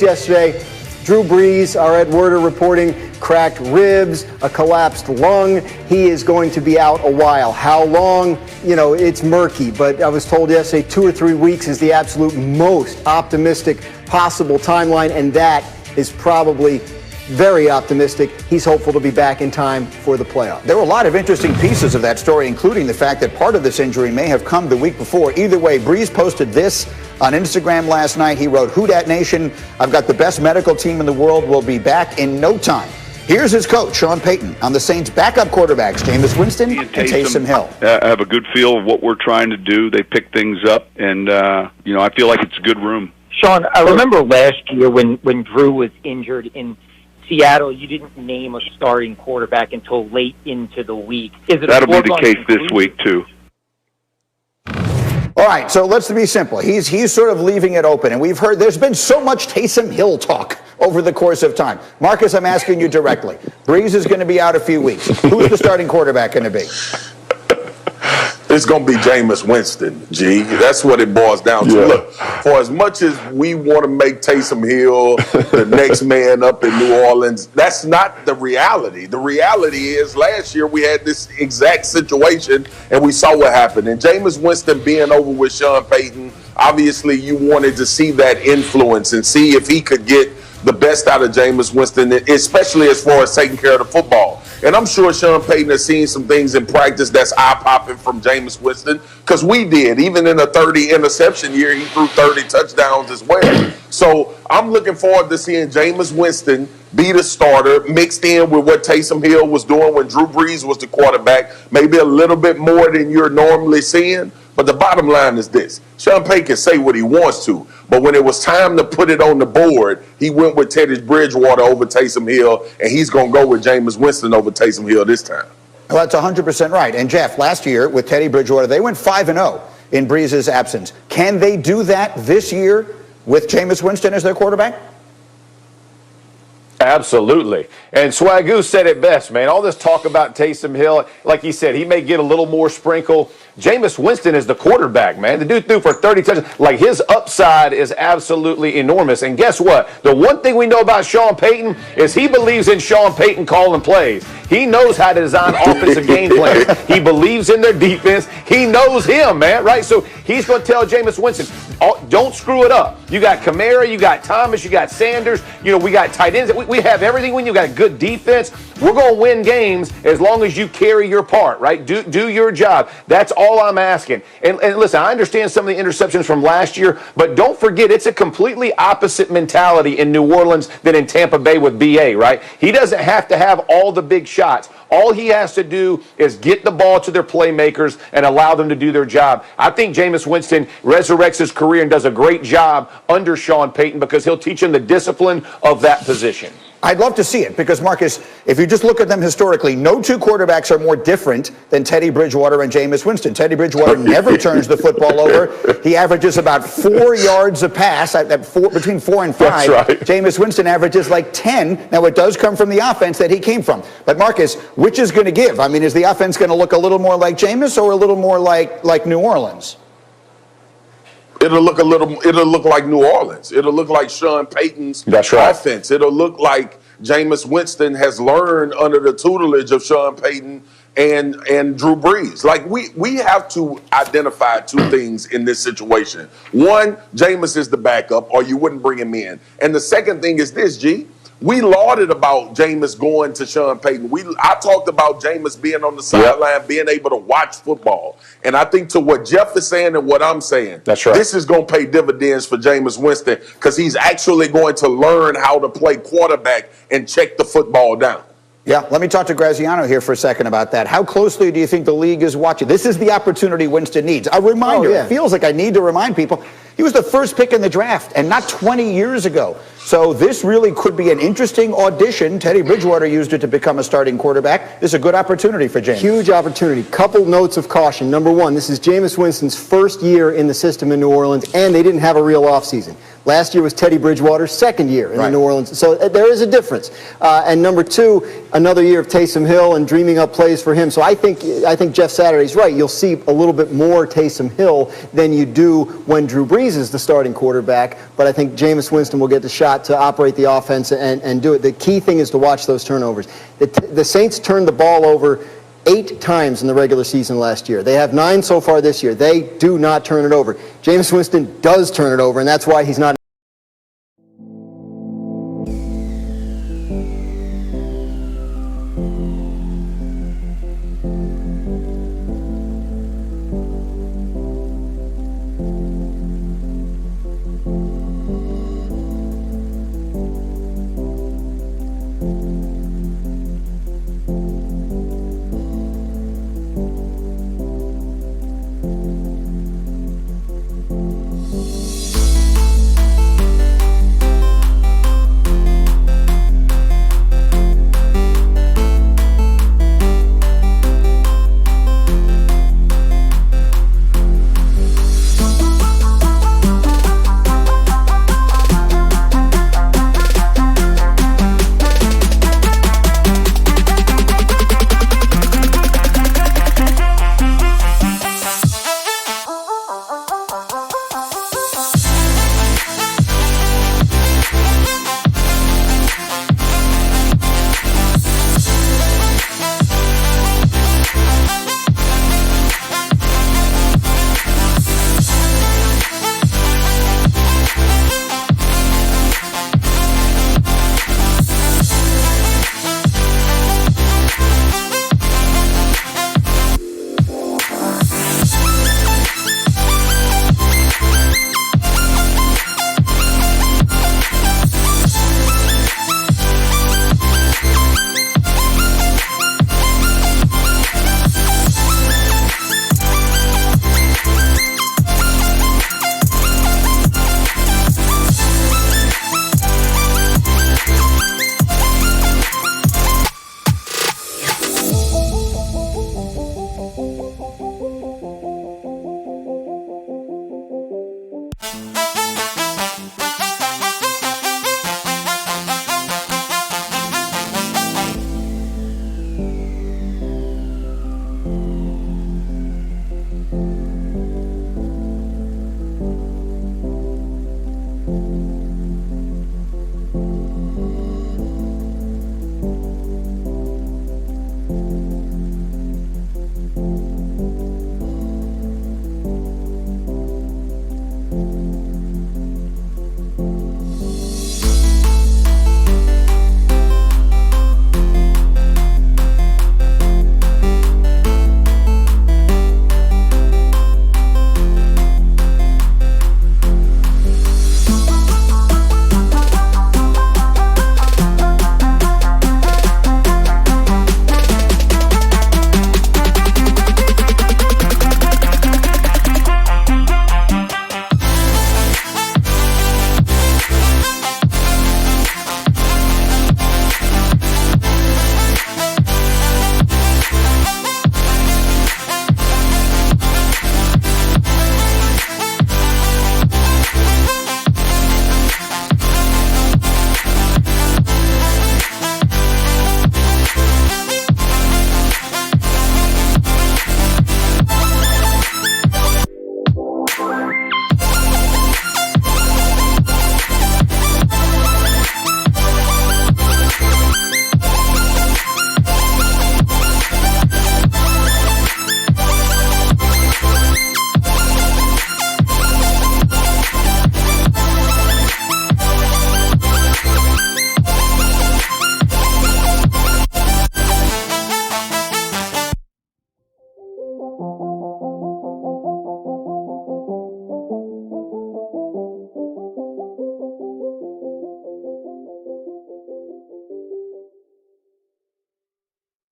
Yesterday, Drew Brees, our Ed Werder reporting, cracked ribs, a collapsed lung. He is going to be out a while. How long? You know, it's murky, but I was told yesterday 2 or 3 weeks is the absolute most optimistic possible timeline, and that is probably very optimistic. He's hopeful to be back in time for the playoffs. There were a lot of interesting pieces of that story, including the fact that part of this injury may have come the week before. Either way, Brees posted this on Instagram last night. He wrote, "Who Dat Nation, I've got the best medical team in the world. We'll be back in no time." Here's his coach, Sean Payton, on the Saints' backup quarterbacks, Jameis Winston and Taysom Hill. I have a good feel of what we're trying to do. They pick things up, and, I feel like it's a good room. Sean, I remember last year when Drew was injured in Seattle, you didn't name a starting quarterback until late into the week. That'll be the case this week, too. All right, so let's be simple. He's sort of leaving it open, and we've heard there's been so much Taysom Hill talk over the course of time. Marcus, I'm asking you directly. Brees is going to be out a few weeks. Who's the starting quarterback going to be? It's going to be Jameis Winston, G. That's what it boils down to. Yeah. Look, for as much as we want to make Taysom Hill the next man up in New Orleans, that's not the reality. The reality is last year we had this exact situation, and we saw what happened. And Jameis Winston being over with Sean Payton, obviously you wanted to see that influence and see if he could get the best out of Jameis Winston, especially as far as taking care of the football. And I'm sure Sean Payton has seen some things in practice that's eye-popping from Jameis Winston, because we did. Even in a 30-interception year, he threw 30 touchdowns as well. So I'm looking forward to seeing Jameis Winston be the starter, mixed in with what Taysom Hill was doing when Drew Brees was the quarterback, maybe a little bit more than you're normally seeing. But the bottom line is this. Sean Payton can say what he wants to, but when it was time to put it on the board, he went with Teddy Bridgewater over Taysom Hill, and he's going to go with Jameis Winston over Taysom Hill this time. Well, that's 100% right. And, Jeff, last year with Teddy Bridgewater, they went 5-0 in Brees' absence. Can they do that this year with Jameis Winston as their quarterback? Absolutely. And Swagoo said it best, man. All this talk about Taysom Hill, like he said, he may get a little more sprinkle. Jameis Winston is the quarterback, man. The dude threw for 30 touchdowns. Like, his upside is absolutely enormous. And guess what? The one thing we know about Sean Payton is he believes in Sean Payton calling plays. He knows how to design offensive game plans. He believes in their defense. He knows him, man, right? So he's going to tell Jameis Winston, don't screw it up. You got Kamara, you got Thomas, you got Sanders. You know, we got tight ends. We have everything when you got a good defense. We're going to win games as long as you carry your part, right? Do your job. That's all I'm asking. And listen, I understand some of the interceptions from last year, but don't forget it's a completely opposite mentality in New Orleans than in Tampa Bay with BA, right? He doesn't have to have all the big shots. All he has to do is get the ball to their playmakers and allow them to do their job. I think Jameis Winston resurrects his career and does a great job under Sean Payton because he'll teach him the discipline of that position. I'd love to see it because, Marcus, if you just look at them historically, no two quarterbacks are more different than Teddy Bridgewater and Jameis Winston. Teddy Bridgewater never turns the football over. He averages about 4 yards a pass, between 4 and 5. That's right. Jameis Winston averages like 10. Now, it does come from the offense that he came from. But, Marcus, which is going to give? I mean, is the offense going to look a little more like Jameis or a little more like New Orleans? It'll look like New Orleans. It'll look like Sean Payton's offense. It'll look like Jameis Winston has learned under the tutelage of Sean Payton and Drew Brees. Like, we have to identify two things in this situation. One, Jameis is the backup, or you wouldn't bring him in. And the second thing is this, G. We lauded about Jameis going to Sean Payton. I talked about Jameis being on the sideline, being able to watch football. And I think to what Jeff is saying and what I'm saying, that's right. This is going to pay dividends for Jameis Winston because he's actually going to learn how to play quarterback and check the football down. Yeah, let me talk to Graziano here for a second about that. How closely do you think the league is watching? This is the opportunity Winston needs. A reminder, It feels like I need to remind people, he was the first pick in the draft and not 20 years ago. So this really could be an interesting audition. Teddy Bridgewater used it to become a starting quarterback. This is a good opportunity for Jameis. Huge opportunity. Couple notes of caution. Number one, this is Jameis Winston's first year in the system in New Orleans, and they didn't have a real offseason. Last year was Teddy Bridgewater's second year in the New Orleans. So there is a difference. And number two, another year of Taysom Hill and dreaming up plays for him. So I think Jeff Saturday's right. You'll see a little bit more Taysom Hill than you do when Drew Brees is the starting quarterback. But I think Jameis Winston will get the shot got to operate the offense and do it. The key thing is to watch those turnovers. The Saints turned the ball over 8 times in the regular season last year. They have 9 so far this year. They do not turn it over. Jameis Winston does turn it over, and that's why he's not